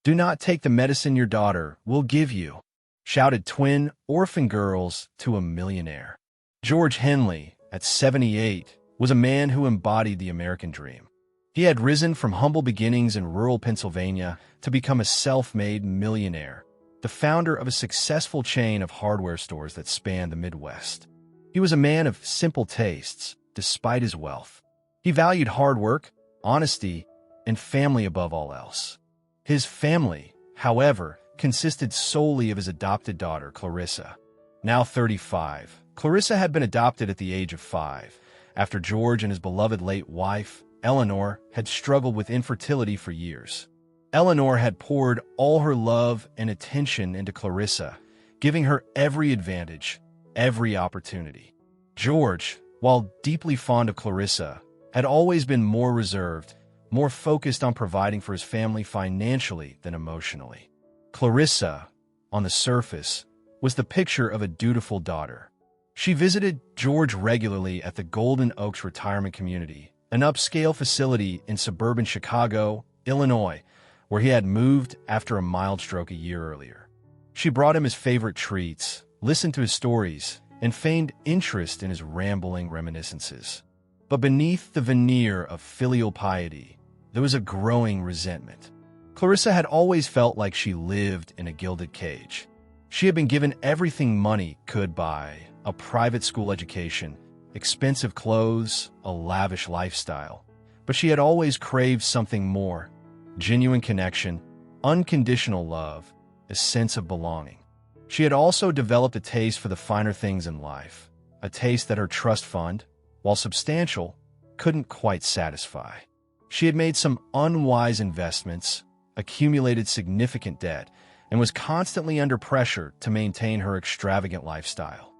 "Do not take the medicine your daughter will give you," shouted twin orphan girls to a millionaire. George Henley, at 78, was a man who embodied the American dream. He had risen from humble beginnings in rural Pennsylvania to become a self-made millionaire, the founder of a successful chain of hardware stores that spanned the Midwest. He was a man of simple tastes, despite his wealth. He valued hard work, honesty, and family above all else. His family, however, consisted solely of his adopted daughter, Clarissa. Now 35, Clarissa had been adopted at the age of 5, after George and his beloved late wife, Eleanor, had struggled with infertility for years. Eleanor had poured all her love and attention into Clarissa, giving her every advantage, every opportunity. George, while deeply fond of Clarissa, had always been more reserved, more focused on providing for his family financially than emotionally. Clarissa, on the surface, was the picture of a dutiful daughter. She visited George regularly at the Golden Oaks Retirement Community, an upscale facility in suburban Chicago, Illinois, where he had moved after a mild stroke a year earlier. She brought him his favorite treats, listened to his stories, and feigned interest in his rambling reminiscences. But beneath the veneer of filial piety, there was a growing resentment. Clarissa had always felt like she lived in a gilded cage. She had been given everything money could buy: a private school education, expensive clothes, a lavish lifestyle. But she had always craved something more: genuine connection, unconditional love, a sense of belonging. She had also developed a taste for the finer things in life, a taste that her trust fund, while substantial, couldn't quite satisfy. She had made some unwise investments, accumulated significant debt, and was constantly under pressure to maintain her extravagant lifestyle.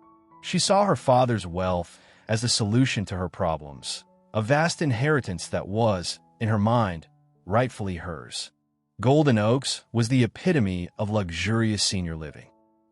She saw her father's wealth as the solution to her problems, a vast inheritance that was, in her mind, rightfully hers. Golden Oaks was the epitome of luxurious senior living.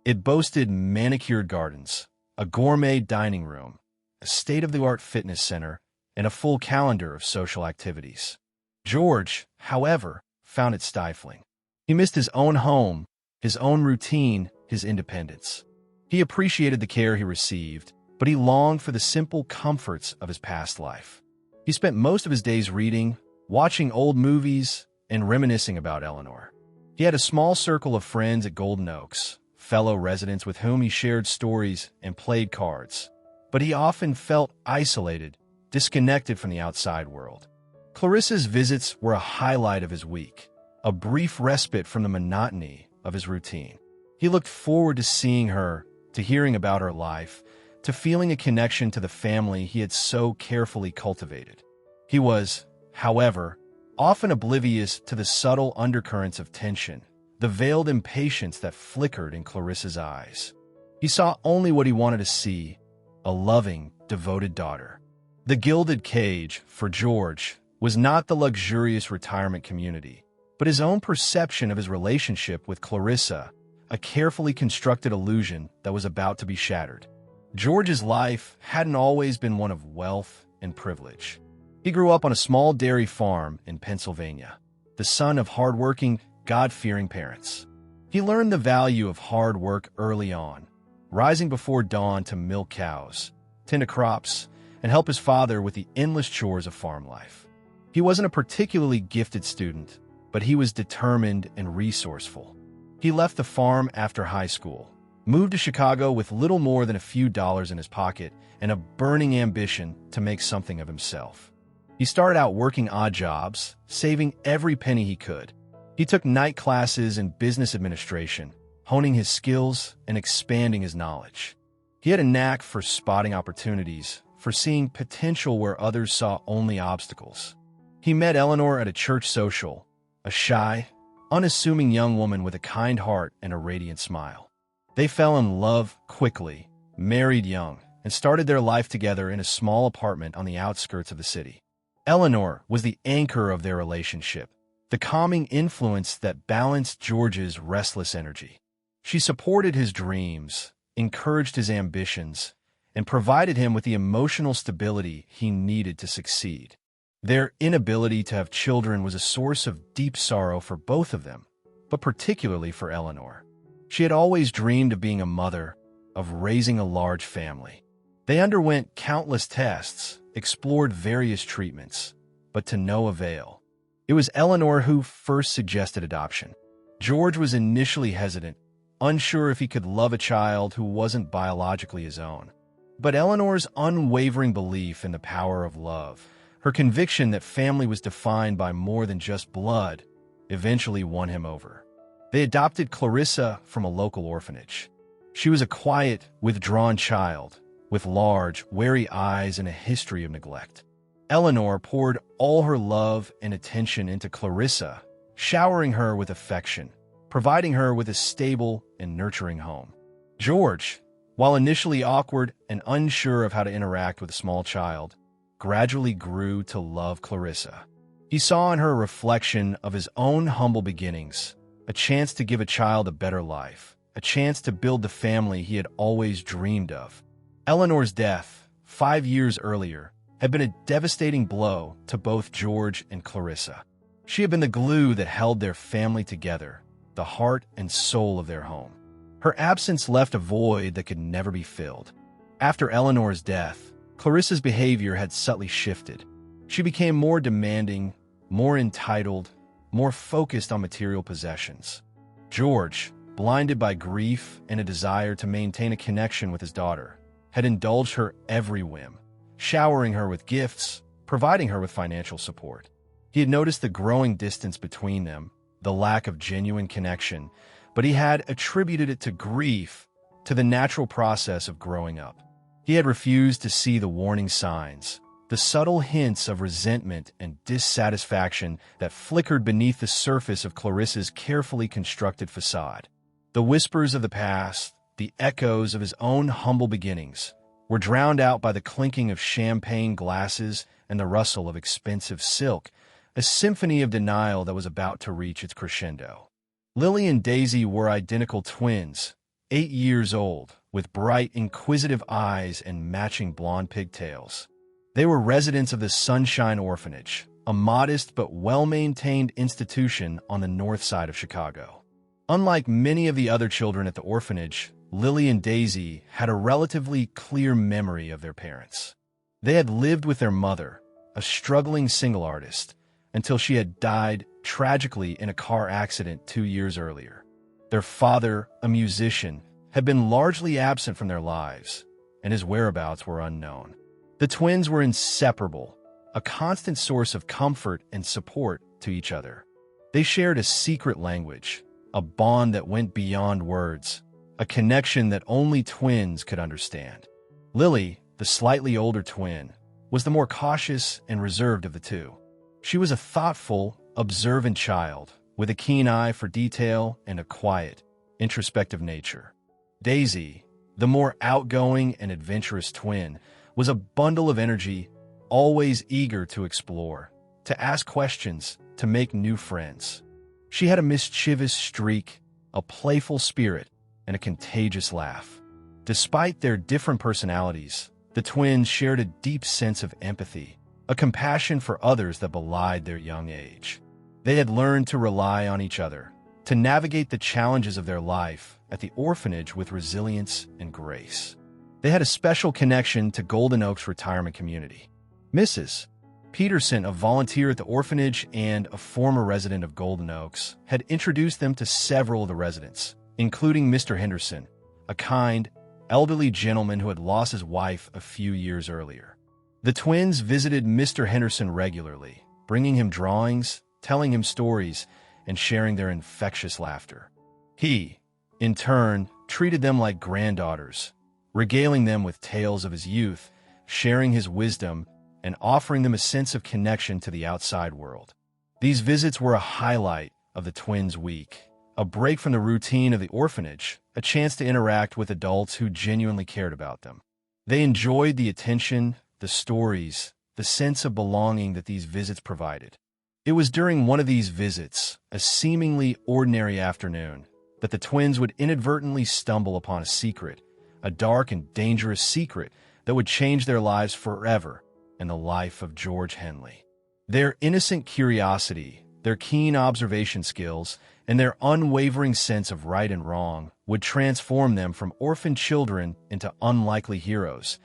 It boasted manicured gardens, a gourmet dining room, a state-of-the-art fitness center, and a full calendar of social activities. George, however, found it stifling. He missed his own home, his own routine, his independence. He appreciated the care he received, but he longed for the simple comforts of his past life. He spent most of his days reading, watching old movies, and reminiscing about Eleanor. He had a small circle of friends at Golden Oaks, fellow residents with whom he shared stories and played cards, but he often felt isolated, disconnected from the outside world. Clarissa's visits were a highlight of his week, a brief respite from the monotony of his routine. He looked forward to seeing her, to hearing about her life, to feeling a connection to the family he had so carefully cultivated. He was, however, often oblivious to the subtle undercurrents of tension, the veiled impatience that flickered in Clarissa's eyes. He saw only what he wanted to see: a loving, devoted daughter. The gilded cage, for George, was not the luxurious retirement community, but his own perception of his relationship with Clarissa, a carefully constructed illusion that was about to be shattered. George's life hadn't always been one of wealth and privilege. He grew up on a small dairy farm in Pennsylvania, the son of hardworking, God-fearing parents. He learned the value of hard work early on, rising before dawn to milk cows, tend to crops, and help his father with the endless chores of farm life. He wasn't a particularly gifted student, but he was determined and resourceful. He left the farm after high school, moved to Chicago with little more than a few dollars in his pocket and a burning ambition to make something of himself. He started out working odd jobs, saving every penny he could. He took night classes in business administration, honing his skills and expanding his knowledge. He had a knack for spotting opportunities, for seeing potential where others saw only obstacles. He met Eleanor at a church social, a shy, unassuming young woman with a kind heart and a radiant smile. They fell in love quickly, married young, and started their life together in a small apartment on the outskirts of the city. Eleanor was the anchor of their relationship, the calming influence that balanced George's restless energy. She supported his dreams, encouraged his ambitions, and provided him with the emotional stability he needed to succeed. Their inability to have children was a source of deep sorrow for both of them, but particularly for Eleanor. She had always dreamed of being a mother, of raising a large family. They underwent countless tests, explored various treatments, but to no avail. It was Eleanor who first suggested adoption. George was initially hesitant, unsure if he could love a child who wasn't biologically his own. But Eleanor's unwavering belief in the power of love, her conviction that family was defined by more than just blood, eventually won him over. They adopted Clarissa from a local orphanage. She was a quiet, withdrawn child, with large, wary eyes and a history of neglect. Eleanor poured all her love and attention into Clarissa, showering her with affection, providing her with a stable and nurturing home. George, while initially awkward and unsure of how to interact with a small child, gradually grew to love Clarissa. He saw in her a reflection of his own humble beginnings, a chance to give a child a better life, a chance to build the family he had always dreamed of. Eleanor's death, 5 years earlier, had been a devastating blow to both George and Clarissa. She had been the glue that held their family together, the heart and soul of their home. Her absence left a void that could never be filled. After Eleanor's death, Clarissa's behavior had subtly shifted. She became more demanding, more entitled, more focused on material possessions. George, blinded by grief and a desire to maintain a connection with his daughter, had indulged her every whim, showering her with gifts, providing her with financial support. He had noticed the growing distance between them, the lack of genuine connection, but he had attributed it to grief, to the natural process of growing up. He had refused to see the warning signs, the subtle hints of resentment and dissatisfaction that flickered beneath the surface of Clarissa's carefully constructed facade. The whispers of the past, the echoes of his own humble beginnings, were drowned out by the clinking of champagne glasses and the rustle of expensive silk, a symphony of denial that was about to reach its crescendo. Lily and Daisy were identical twins, 8 years old, with bright, inquisitive eyes and matching blonde pigtails. They were residents of the Sunshine Orphanage, a modest but well-maintained institution on the north side of Chicago. Unlike many of the other children at the orphanage, Lily and Daisy had a relatively clear memory of their parents. They had lived with their mother, a struggling single artist, until she had died tragically in a car accident 2 years earlier. Their father, a musician, had been largely absent from their lives, and his whereabouts were unknown. The twins were inseparable, a constant source of comfort and support to each other. They shared a secret language, a bond that went beyond words, a connection that only twins could understand. Lily, the slightly older twin, was the more cautious and reserved of the two. She was a thoughtful, observant child, with a keen eye for detail and a quiet, introspective nature. Daisy, the more outgoing and adventurous twin, was a bundle of energy, always eager to explore, to ask questions, to make new friends. She had a mischievous streak, a playful spirit, and a contagious laugh. Despite their different personalities, the twins shared a deep sense of empathy, a compassion for others that belied their young age. They had learned to rely on each other, to navigate the challenges of their life at the orphanage with resilience and grace. They had a special connection to Golden Oaks retirement community. Mrs. Peterson, a volunteer at the orphanage and a former resident of Golden Oaks, had introduced them to several of the residents, including Mr. Henderson, a kind, elderly gentleman who had lost his wife a few years earlier. The twins visited Mr. Henderson regularly, bringing him drawings, telling him stories, and sharing their infectious laughter. He, in turn, treated them like granddaughters, regaling them with tales of his youth, sharing his wisdom, and offering them a sense of connection to the outside world. These visits were a highlight of the twins' week, a break from the routine of the orphanage, a chance to interact with adults who genuinely cared about them. They enjoyed the attention, the stories, the sense of belonging that these visits provided. It was during one of these visits, a seemingly ordinary afternoon, that the twins would inadvertently stumble upon a secret, a dark and dangerous secret that would change their lives forever and the life of George Henley. Their innocent curiosity, their keen observation skills, and their unwavering sense of right and wrong would transform them from orphan children into unlikely heroes,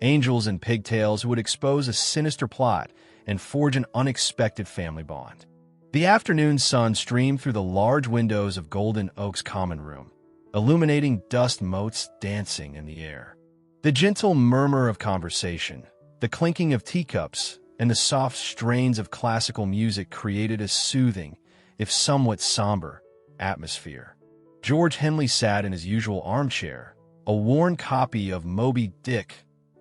angels in pigtails who would expose a sinister plot and forge an unexpected family bond. The afternoon sun streamed through the large windows of Golden Oak's common room, illuminating dust motes dancing in the air. The gentle murmur of conversation, the clinking of teacups, and the soft strains of classical music created a soothing, if somewhat somber, atmosphere. George Henley sat in his usual armchair, a worn copy of Moby Dick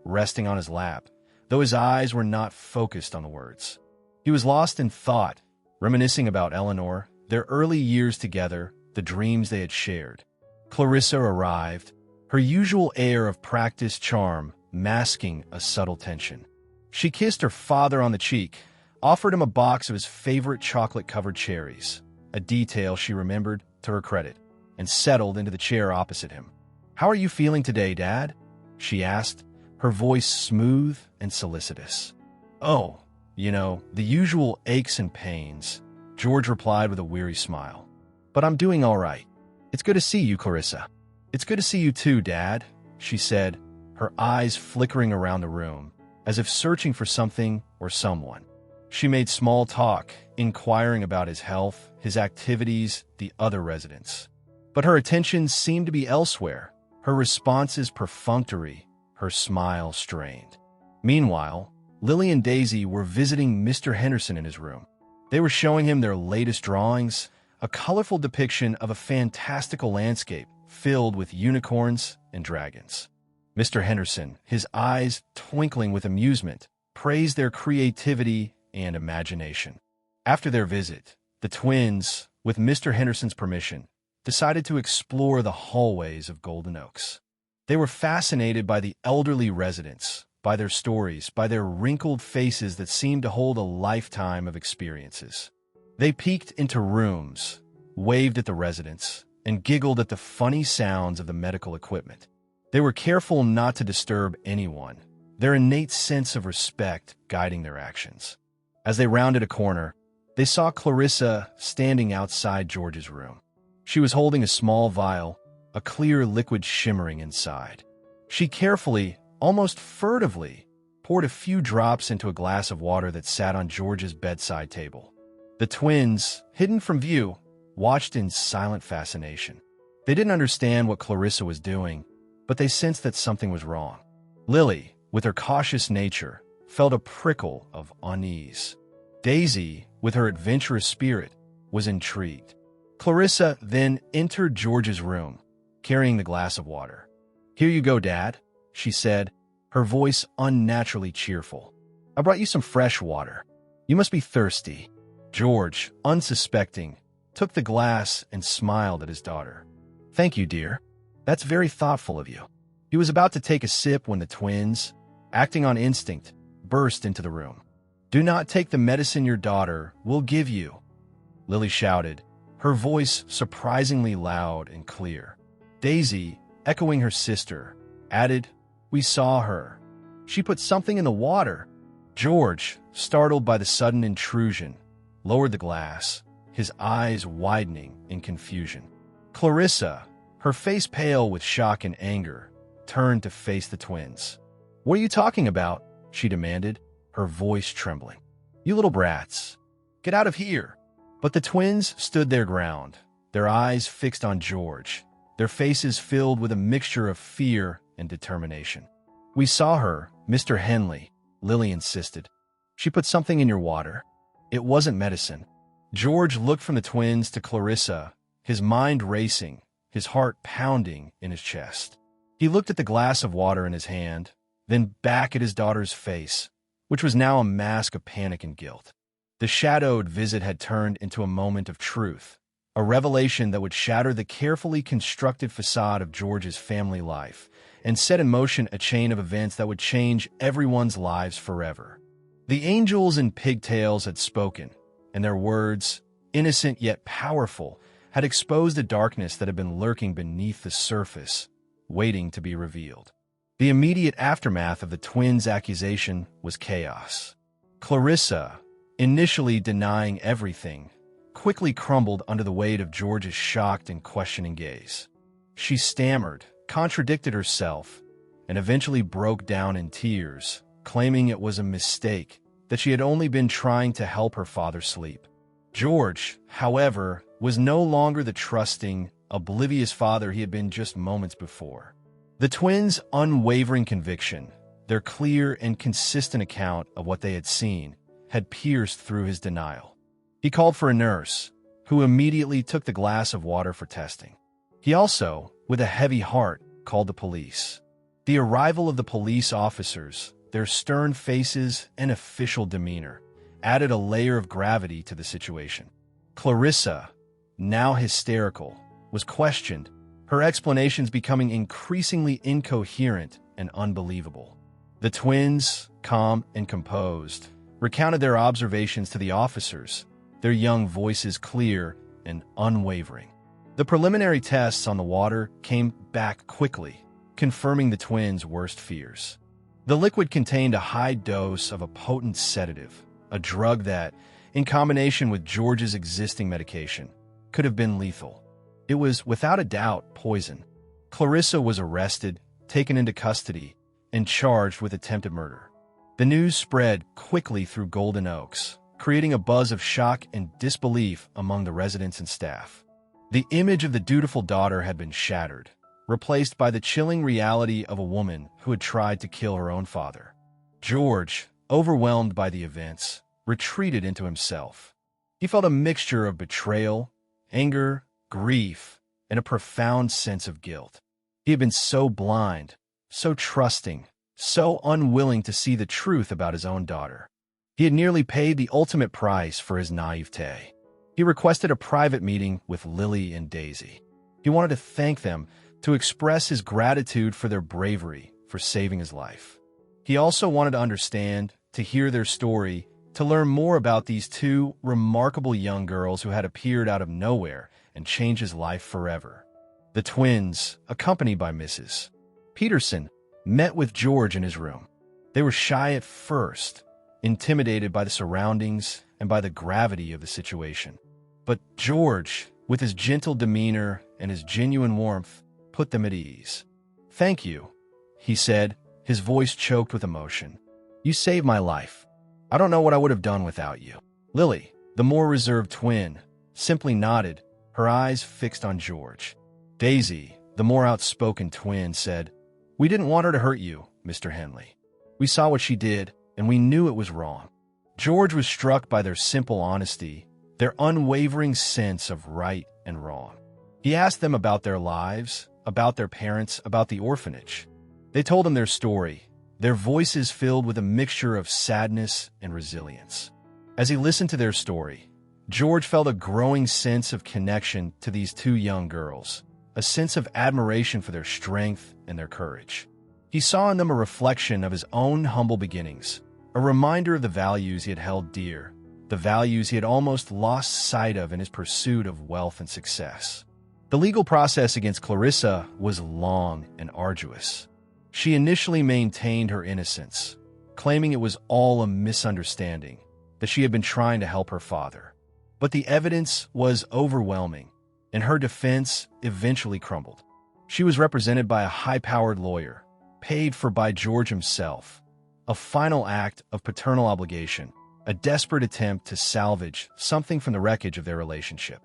resting on his lap, though his eyes were not focused on the words. He was lost in thought, reminiscing about Eleanor, their early years together, the dreams they had shared. Clarissa arrived, her usual air of practiced charm masking a subtle tension. She kissed her father on the cheek, offered him a box of his favorite chocolate-covered cherries, a detail she remembered to her credit, and settled into the chair opposite him. "How are you feeling today, Dad?" she asked, her voice smooth and solicitous. "Oh, the usual aches and pains," George replied with a weary smile. "But I'm doing all right. It's good to see you, Clarissa." "It's good to see you too, Dad," she said, her eyes flickering around the room, as if searching for something or someone. She made small talk, inquiring about his health, his activities, the other residents. But her attention seemed to be elsewhere, her responses perfunctory, her smile strained. Meanwhile, Lily and Daisy were visiting Mr. Henderson in his room. They were showing him their latest drawings, a colorful depiction of a fantastical landscape filled with unicorns and dragons. Mr. Henderson, his eyes twinkling with amusement, praised their creativity and imagination. After their visit, the twins, with Mr. Henderson's permission, decided to explore the hallways of Golden Oaks. They were fascinated by the elderly residents, by their stories, by their wrinkled faces that seemed to hold a lifetime of experiences. They peeked into rooms, waved at the residents, and giggled at the funny sounds of the medical equipment. They were careful not to disturb anyone, their innate sense of respect guiding their actions. As they rounded a corner, they saw Clarissa standing outside George's room. She was holding a small vial, a clear liquid shimmering inside. She carefully, almost furtively, poured a few drops into a glass of water that sat on George's bedside table. The twins, hidden from view, watched in silent fascination. They didn't understand what Clarissa was doing, but they sensed that something was wrong. Lily, with her cautious nature, felt a prickle of unease. Daisy, with her adventurous spirit, was intrigued. Clarissa then entered George's room, carrying the glass of water. "Here you go, Dad," she said, her voice unnaturally cheerful. "I brought you some fresh water. You must be thirsty." George, unsuspecting, took the glass and smiled at his daughter. "Thank you, dear. That's very thoughtful of you." He was about to take a sip when the twins, acting on instinct, burst into the room. "Do not take the medicine your daughter will give you," Lily shouted, her voice surprisingly loud and clear. Daisy, echoing her sister, added, "We saw her. She put something in the water." George, startled by the sudden intrusion, lowered the glass, his eyes widening in confusion. Clarissa, her face pale with shock and anger, turned to face the twins. "What are you talking about?" she demanded, her voice trembling. "You little brats, get out of here." But the twins stood their ground, their eyes fixed on George, their faces filled with a mixture of fear and determination. "We saw her, Mr. Henley," Lily insisted. "She put something in your water. It wasn't medicine." George looked from the twins to Clarissa, his mind racing, his heart pounding in his chest. He looked at the glass of water in his hand, then back at his daughter's face, which was now a mask of panic and guilt. The shadowed visit had turned into a moment of truth, a revelation that would shatter the carefully constructed facade of George's family life and set in motion a chain of events that would change everyone's lives forever. The angels in pigtails had spoken, and their words, innocent yet powerful, had exposed a darkness that had been lurking beneath the surface, waiting to be revealed. The immediate aftermath of the twins' accusation was chaos. Clarissa, initially denying everything, quickly crumbled under the weight of George's shocked and questioning gaze. She stammered, contradicted herself, and eventually broke down in tears, claiming it was a mistake, that she had only been trying to help her father sleep. George, however, was no longer the trusting, oblivious father he had been just moments before. The twins' unwavering conviction, their clear and consistent account of what they had seen, had pierced through his denial. He called for a nurse, who immediately took the glass of water for testing. He also, with a heavy heart, called the police. The arrival of the police officers, their stern faces and official demeanor, added a layer of gravity to the situation. Clarissa, now hysterical, was questioned, her explanations becoming increasingly incoherent and unbelievable. The twins, calm and composed, recounted their observations to the officers, their young voices clear and unwavering. The preliminary tests on the water came back quickly, confirming the twins' worst fears. The liquid contained a high dose of a potent sedative, a drug that, in combination with George's existing medication, could have been lethal. It was, without a doubt, poison. Clarissa was arrested, taken into custody, and charged with attempted murder. The news spread quickly through Golden Oaks, creating a buzz of shock and disbelief among the residents and staff. The image of the dutiful daughter had been shattered, replaced by the chilling reality of a woman who had tried to kill her own father. George, overwhelmed by the events, retreated into himself. He felt a mixture of betrayal, anger, grief, and a profound sense of guilt. He had been so blind, so trusting, so unwilling to see the truth about his own daughter. He had nearly paid the ultimate price for his naivete. He requested a private meeting with Lily and Daisy. He wanted to thank them, to express his gratitude for their bravery, for saving his life. He also wanted to understand, to hear their story, to learn more about these two remarkable young girls who had appeared out of nowhere and changed his life forever. The twins, accompanied by Mrs. Peterson, met with George in his room. They were shy at first, intimidated by the surroundings and by the gravity of the situation. But George, with his gentle demeanor and his genuine warmth, put them at ease. "Thank you," he said, his voice choked with emotion. "You saved my life. I don't know what I would have done without you." Lily, the more reserved twin, simply nodded, her eyes fixed on George. Daisy, the more outspoken twin, said, "We didn't want her to hurt you, Mr. Henley. We saw what she did, and we knew it was wrong." George was struck by their simple honesty, their unwavering sense of right and wrong. He asked them about their lives, about their parents, about the orphanage. They told him their story, their voices filled with a mixture of sadness and resilience. As he listened to their story, George felt a growing sense of connection to these two young girls, a sense of admiration for their strength and their courage. He saw in them a reflection of his own humble beginnings, a reminder of the values he had held dear, the values he had almost lost sight of in his pursuit of wealth and success. The legal process against Clarissa was long and arduous. She initially maintained her innocence, claiming it was all a misunderstanding, that she had been trying to help her father. But the evidence was overwhelming, and her defense eventually crumbled. She was represented by a high-powered lawyer, paid for by George himself, a final act of paternal obligation, a desperate attempt to salvage something from the wreckage of their relationship.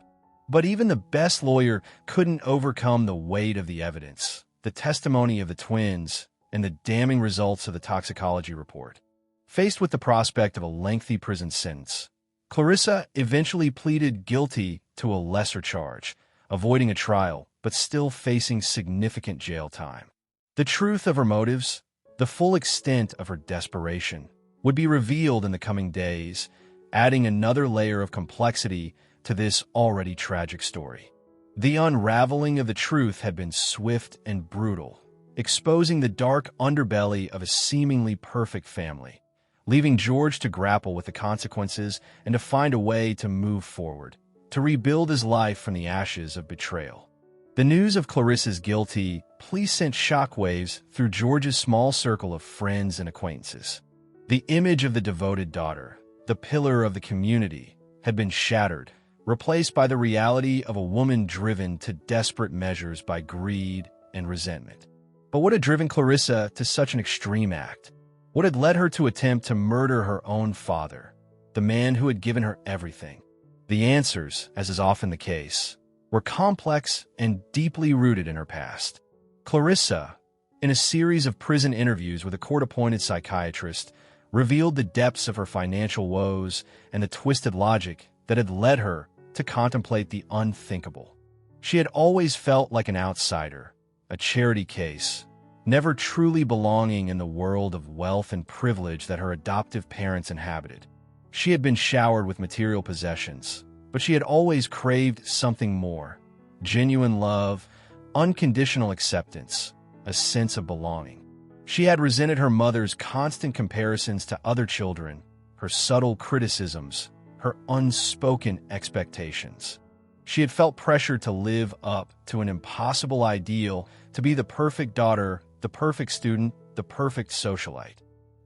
But even the best lawyer couldn't overcome the weight of the evidence, the testimony of the twins, and the damning results of the toxicology report. Faced with the prospect of a lengthy prison sentence, Clarissa eventually pleaded guilty to a lesser charge, avoiding a trial, but still facing significant jail time. The truth of her motives, the full extent of her desperation, would be revealed in the coming days, adding another layer of complexity to this already tragic story. The unraveling of the truth had been swift and brutal, exposing the dark underbelly of a seemingly perfect family, leaving George to grapple with the consequences and to find a way to move forward, to rebuild his life from the ashes of betrayal. The news of Clarissa's guilty plea sent shockwaves through George's small circle of friends and acquaintances. The image of the devoted daughter, the pillar of the community, had been shattered, replaced by the reality of a woman driven to desperate measures by greed and resentment. But what had driven Clarissa to such an extreme act? What had led her to attempt to murder her own father, the man who had given her everything? The answers, as is often the case, were complex and deeply rooted in her past. Clarissa, in a series of prison interviews with a court-appointed psychiatrist, revealed the depths of her financial woes and the twisted logic that had led her to contemplate the unthinkable. She had always felt like an outsider, a charity case, never truly belonging in the world of wealth and privilege that her adoptive parents inhabited. She had been showered with material possessions, but she had always craved something more: genuine love, unconditional acceptance, a sense of belonging. She had resented her mother's constant comparisons to other children, her subtle criticisms, her unspoken expectations. She had felt pressure to live up to an impossible ideal, to be the perfect daughter, the perfect student, the perfect socialite.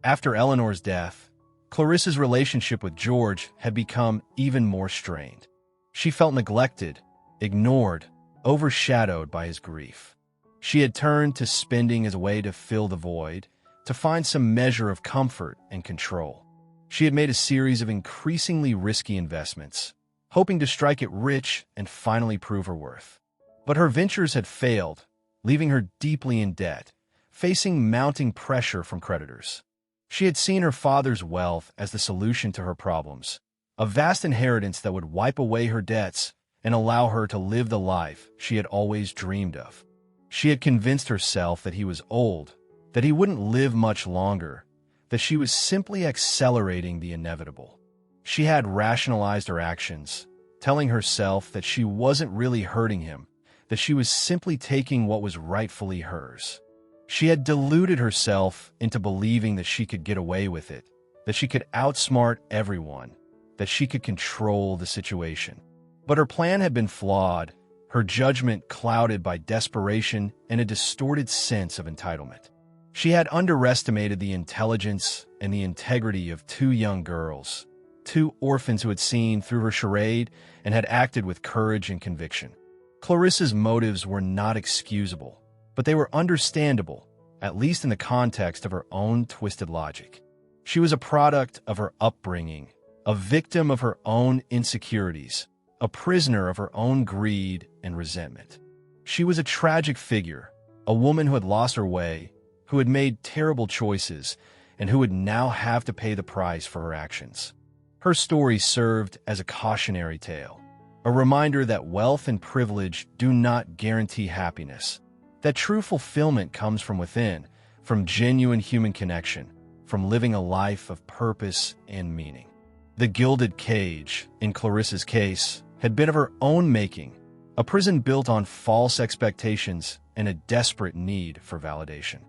After Eleanor's death, Clarissa's relationship with George had become even more strained. She felt neglected, ignored, overshadowed by his grief. She had turned to spending as a way to fill the void, to find some measure of comfort and control. She had made a series of increasingly risky investments, hoping to strike it rich and finally prove her worth. But her ventures had failed, leaving her deeply in debt, facing mounting pressure from creditors. She had seen her father's wealth as the solution to her problems, a vast inheritance that would wipe away her debts and allow her to live the life she had always dreamed of. She had convinced herself that he was old, that he wouldn't live much longer, that she was simply accelerating the inevitable. She had rationalized her actions, telling herself that she wasn't really hurting him, that she was simply taking what was rightfully hers. She had deluded herself into believing that she could get away with it, that she could outsmart everyone, that she could control the situation. But her plan had been flawed, her judgment clouded by desperation and a distorted sense of entitlement. She had underestimated the intelligence and the integrity of two young girls, two orphans who had seen through her charade and had acted with courage and conviction. Clarissa's motives were not excusable, but they were understandable, at least in the context of her own twisted logic. She was a product of her upbringing, a victim of her own insecurities, a prisoner of her own greed and resentment. She was a tragic figure, a woman who had lost her way, who had made terrible choices, and who would now have to pay the price for her actions. Her story served as a cautionary tale, a reminder that wealth and privilege do not guarantee happiness, that true fulfillment comes from within, from genuine human connection, from living a life of purpose and meaning. The gilded cage, in Clarissa's case, had been of her own making, a prison built on false expectations and a desperate need for validation.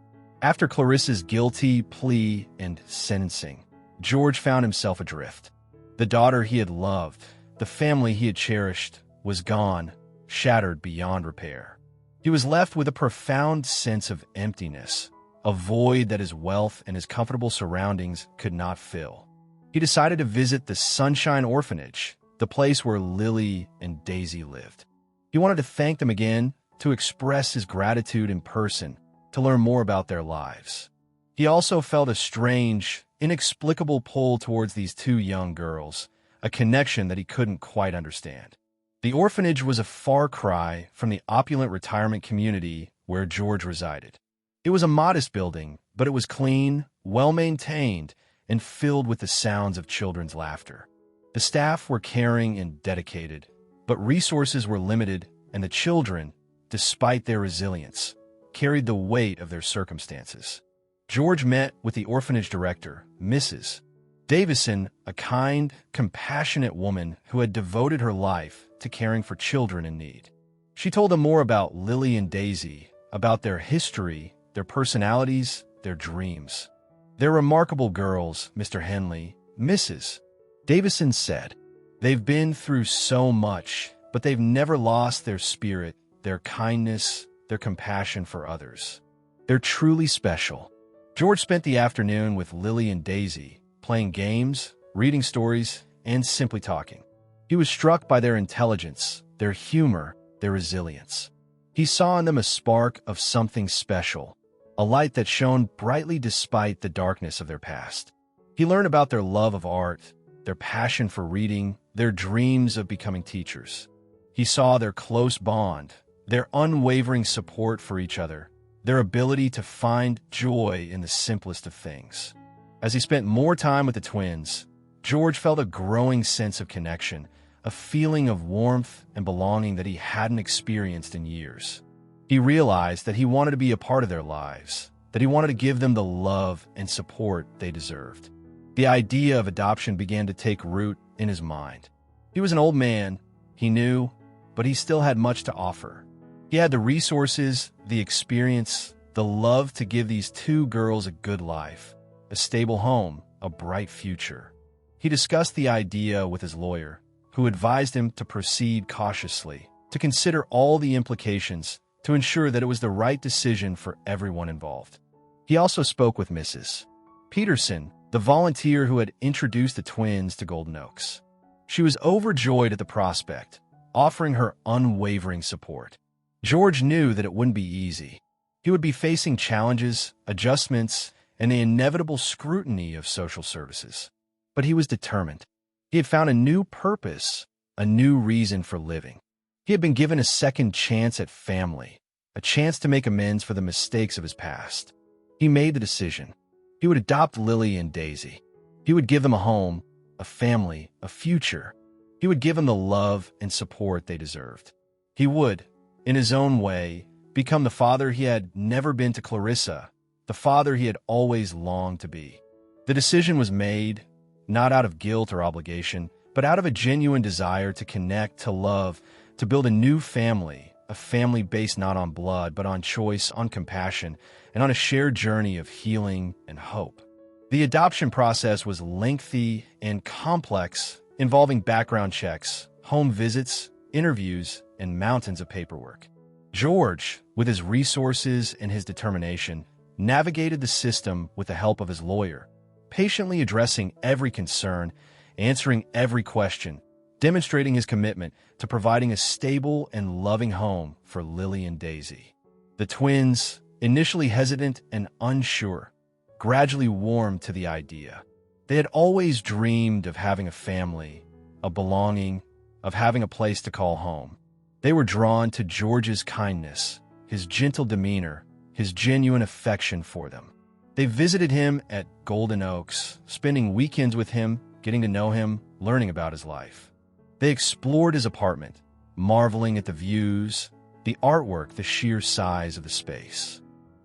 After Clarissa's guilty plea and sentencing, George found himself adrift. The daughter he had loved, the family he had cherished, was gone, shattered beyond repair. He was left with a profound sense of emptiness, a void that his wealth and his comfortable surroundings could not fill. He decided to visit the Sunshine Orphanage, the place where Lily and Daisy lived. He wanted to thank them again, to express his gratitude in person, to learn more about their lives. He also felt a strange, inexplicable pull towards these two young girls, a connection that he couldn't quite understand. The orphanage was a far cry from the opulent retirement community where George resided. It was a modest building, but it was clean, well-maintained, and filled with the sounds of children's laughter. The staff were caring and dedicated, but resources were limited, and the children, despite their resilience, carried the weight of their circumstances. George met with the orphanage director, Mrs. Davison, a kind, compassionate woman who had devoted her life to caring for children in need. She told him more about Lily and Daisy, about their history, their personalities, their dreams. "They're remarkable girls, Mr. Henley," Mrs. Davison said. "They've been through so much, but they've never lost their spirit, their kindness, their compassion for others. They're truly special." George spent the afternoon with Lily and Daisy, playing games, reading stories, and simply talking. He was struck by their intelligence, their humor, their resilience. He saw in them a spark of something special, a light that shone brightly despite the darkness of their past. He learned about their love of art, their passion for reading, their dreams of becoming teachers. He saw their close bond, their unwavering support for each other, their ability to find joy in the simplest of things. As he spent more time with the twins, George felt a growing sense of connection, a feeling of warmth and belonging that he hadn't experienced in years. He realized that he wanted to be a part of their lives, that he wanted to give them the love and support they deserved. The idea of adoption began to take root in his mind. He was an old man, he knew, but he still had much to offer. He had the resources, the experience, the love to give these two girls a good life, a stable home, a bright future. He discussed the idea with his lawyer, who advised him to proceed cautiously, to consider all the implications, to ensure that it was the right decision for everyone involved. He also spoke with Mrs. Peterson, the volunteer who had introduced the twins to Golden Oaks. She was overjoyed at the prospect, offering her unwavering support. George knew that it wouldn't be easy. He would be facing challenges, adjustments, and the inevitable scrutiny of social services. But he was determined. He had found a new purpose, a new reason for living. He had been given a second chance at family, a chance to make amends for the mistakes of his past. He made the decision. He would adopt Lily and Daisy. He would give them a home, a family, a future. He would give them the love and support they deserved. He would, in his own way, become the father he had never been to Clarissa, the father he had always longed to be. The decision was made, not out of guilt or obligation, but out of a genuine desire to connect, to love, to build a new family, a family based not on blood, but on choice, on compassion, and on a shared journey of healing and hope. The adoption process was lengthy and complex, involving background checks, home visits, interviews, and mountains of paperwork. George, with his resources and his determination, navigated the system with the help of his lawyer, patiently addressing every concern, answering every question, demonstrating his commitment to providing a stable and loving home for Lily and Daisy. The twins, initially hesitant and unsure, gradually warmed to the idea. They had always dreamed of having a family, of belonging, of having a place to call home. They were drawn to George's kindness, his gentle demeanor, his genuine affection for them. They visited him at Golden Oaks, spending weekends with him, getting to know him, learning about his life. They explored his apartment, marveling at the views, the artwork, the sheer size of the space.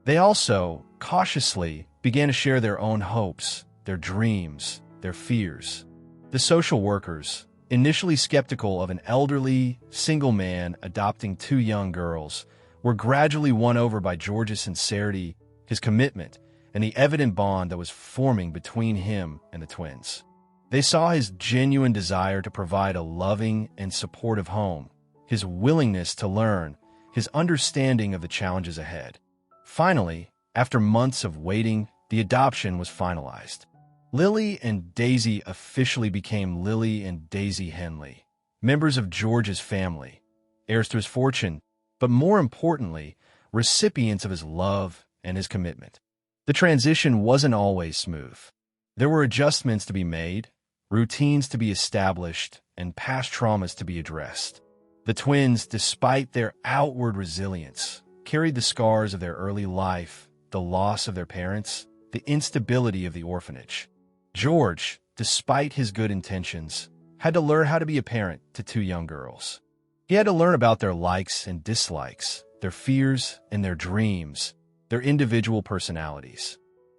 They also, cautiously, began to share their own hopes, their dreams, their fears. The social workers, initially skeptical of an elderly, single man adopting two young girls, were gradually won over by George's sincerity, his commitment, and the evident bond that was forming between him and the twins. They saw his genuine desire to provide a loving and supportive home, his willingness to learn, his understanding of the challenges ahead. Finally, after months of waiting, the adoption was finalized. Lily and Daisy officially became Lily and Daisy Henley, members of George's family, heirs to his fortune, but more importantly, recipients of his love and his commitment. The transition wasn't always smooth. There were adjustments to be made, routines to be established, and past traumas to be addressed. The twins, despite their outward resilience, carried the scars of their early life, the loss of their parents, the instability of the orphanage. George, despite his good intentions, had to learn how to be a parent to two young girls. He had to learn about their likes and dislikes, their fears and their dreams, their individual personalities.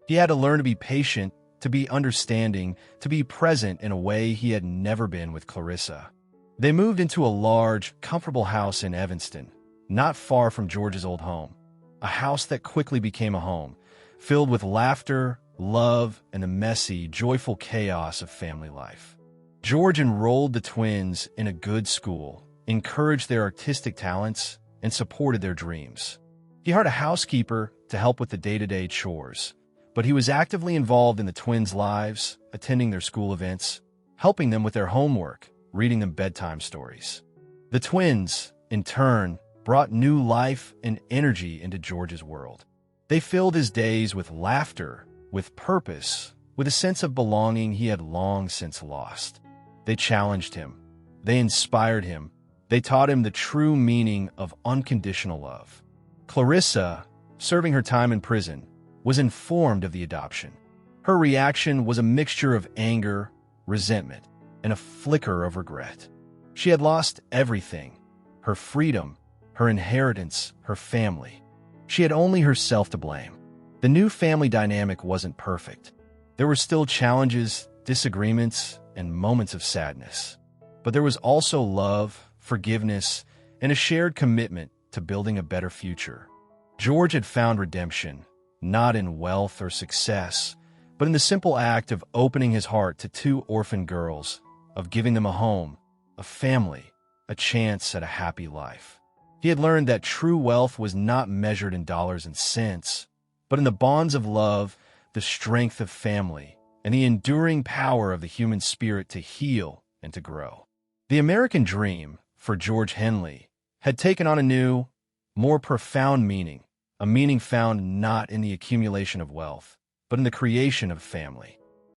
He had to learn to be patient, to be understanding, to be present in a way he had never been with Clarissa. They moved into a large, comfortable house in Evanston, not far from George's old home, a house that quickly became a home, filled with laughter, love, and the messy, joyful chaos of family life. George enrolled the twins in a good school, encouraged their artistic talents, and supported their dreams. He hired a housekeeper to help with the day-to-day chores, but he was actively involved in the twins' lives, attending their school events, helping them with their homework, reading them bedtime stories. The twins, in turn, brought new life and energy into George's world. They filled his days with laughter, with purpose, with a sense of belonging he had long since lost. They challenged him. They inspired him. They taught him the true meaning of unconditional love. Clarissa, serving her time in prison, was informed of the adoption. Her reaction was a mixture of anger, resentment, and a flicker of regret. She had lost everything: her freedom, her inheritance, her family. She had only herself to blame. The new family dynamic wasn't perfect. There were still challenges, disagreements, and moments of sadness. But there was also love, forgiveness, and a shared commitment to building a better future. George had found redemption, not in wealth or success, but in the simple act of opening his heart to two orphan girls, of giving them a home, a family, a chance at a happy life. He had learned that true wealth was not measured in dollars and cents, but in the bonds of love, the strength of family, and the enduring power of the human spirit to heal and to grow. The American dream, for George Henley, had taken on a new, more profound meaning, a meaning found not in the accumulation of wealth, but in the creation of family.